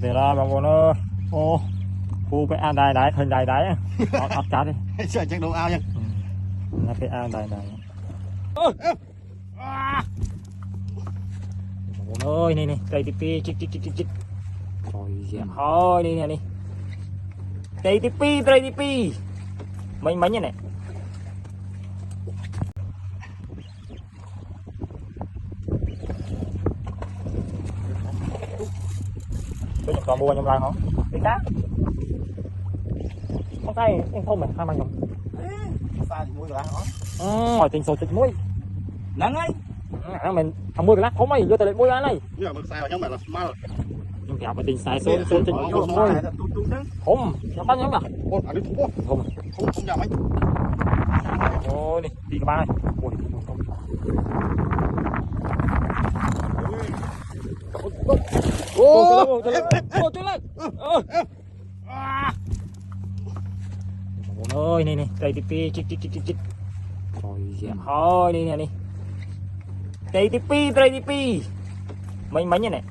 thì ra bằng con ơi. Ô khu cái ao đài đáy hình đài đáy ấp chát đi sợ chắc đâu ao nha. là cái ao đài đáy con ơi này cây tivi chích chích chích chích chích rồi dẹp thôi đi nè đi cây tivi mấy như này tôi còn mua trong lại không đi cá không tay em không mày hai mang không Pha thì mua rồi hả? hỏi tình số chích muối Nắng ấy. mình không mua cái lát không mày vô tới đây muối này Nhưng mà sai vào nhóm mày là mal. nhưng kẹo mà tình sai số chích muối không nó bắt nhóm à Ôi, anh đi thủ không không nhầm anh. ôi đi các bạn ơi ôi trời ơi ôi này cây tivi chích chích chích chích chích rồi dẹp thôi đi nè đi cây tivi mấy như này